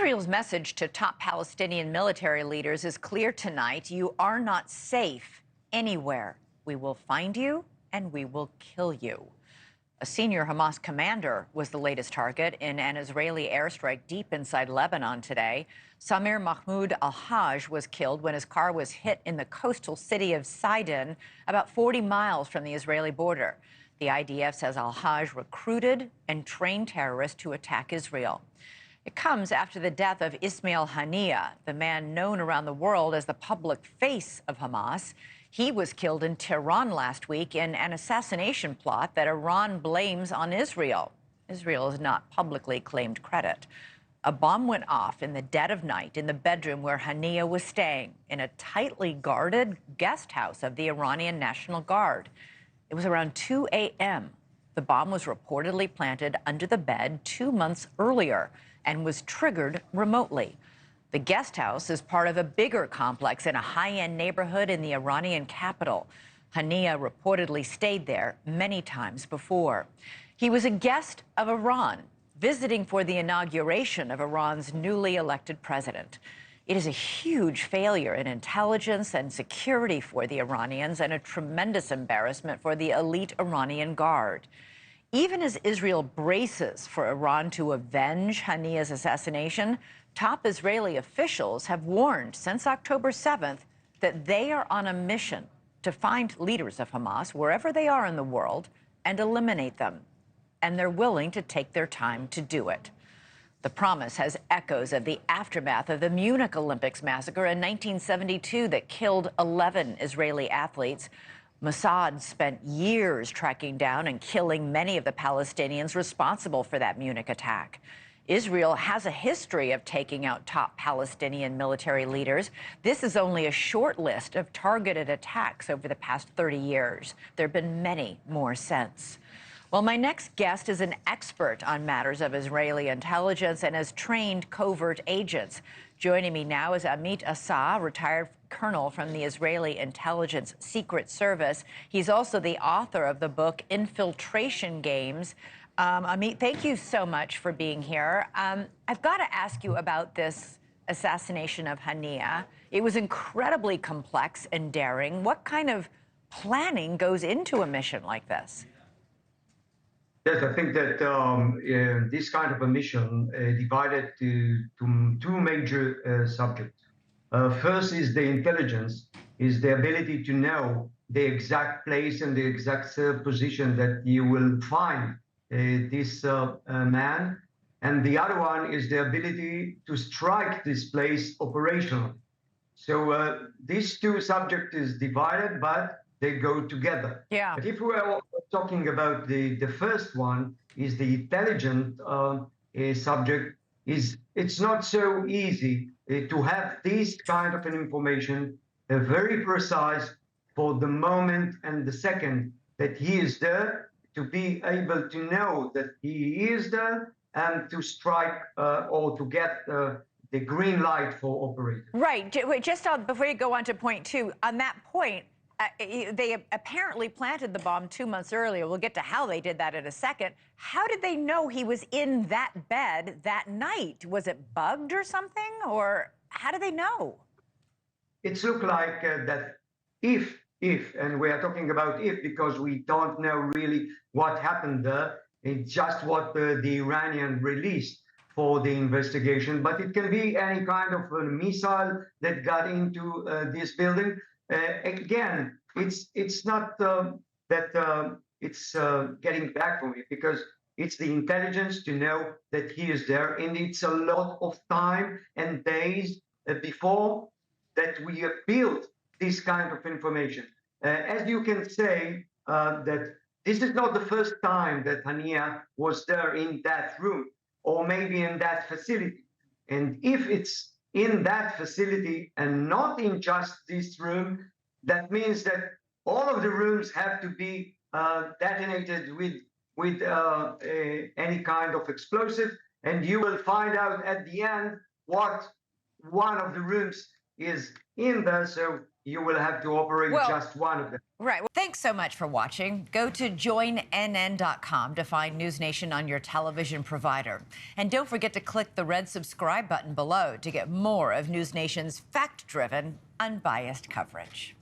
Israel's message to top Palestinian military leaders is clear tonight. You are not safe anywhere. We will find you and we will kill you. A senior Hamas commander was the latest target in an Israeli airstrike deep inside Lebanon today. Samer Mahmoud, al-Haj, was killed when his car was hit in the coastal city of Sidon, about 40 miles from the Israeli border. The IDF says al-Haj recruited and trained terrorists to attack Israel. It comes after the death of Ismail Haniyah, the man known around the world as the public face of Hamas. He was killed in Tehran last week in an assassination plot that Iran blames on Israel. Israel has not publicly claimed credit. A bomb went off in the dead of night in the bedroom where Haniyah was staying, in a tightly guarded guest house of the Iranian National Guard. It was around 2 a.m. The bomb was reportedly planted under the bed 2 months earlier and was triggered remotely. The guest house is part of a bigger complex in a high-end neighborhood in the Iranian capital. Haniyah reportedly stayed there many times before. He was a guest of Iran, visiting for the inauguration of Iran's newly elected president. It is a huge failure in intelligence and security for the Iranians and a tremendous embarrassment for the elite Iranian Guard. Even as Israel braces for Iran to avenge Haniyah's assassination, top Israeli officials have warned since October 7th that they are on a mission to find leaders of Hamas wherever they are in the world and eliminate them. And they're willing to take their time to do it. The promise has echoes of the aftermath of the Munich Olympics massacre in 1972 that killed 11 Israeli athletes. Mossad spent years tracking down and killing many of the Palestinians responsible for that Munich attack. Israel has a history of taking out top Palestinian military leaders. This is only a short list of targeted attacks over the past 30 years. There have been many more since. Well, my next guest is an expert on matters of Israeli intelligence and has trained covert agents. Joining me now is Amit Assa, retired colonel from the Israeli Intelligence Secret Service. He's also the author of the book Infiltration Games. Amit, thank you so much for being here. I've got to ask you about this assassination of Haniyah. It was incredibly complex and daring. What kind of planning goes into a mission like this? Yes, I think that this kind of a mission divided to two major subjects. First is the intelligence, is the ability to know the exact place and the exact position that you will find this man. And the other one is the ability to strike this place operationally. So these two subjects is divided, but they go together. Yeah. But if we are talking about the first one, is the intelligent subject, it's not so easy to have this kind of an information very precise for the moment and the second that he is there, to be able to know that he is there and to strike or to get the green light for operating. Right. Just before you go on to point two, on that point, they apparently planted the bomb 2 months earlier. We'll get to how they did that in a second. How did they know he was in that bed that night? Was it bugged or something? Or how did they know? It looked like that if, and we are talking about if because we don't know really what happened there. It's just what the Iranian released for the investigation. But it can be any kind of a missile that got into this building. Again, it's not that it's getting back from it, because it's the intelligence to know that he is there, and it's a lot of time and days before that we have built this kind of information. As you can say, that this is not the first time that Haniyah was there in that room, or maybe in that facility. And if it's in that facility and not in just this room, that means that all of the rooms have to be detonated with any kind of explosive, and you will find out at the end what one of the rooms is in there, so you will have to operate just one of them. Right. Well, thanks so much for watching. Go to joinnn.com to find NewsNation on your television provider. And don't forget to click the red subscribe button below to get more of NewsNation's fact-driven, unbiased coverage.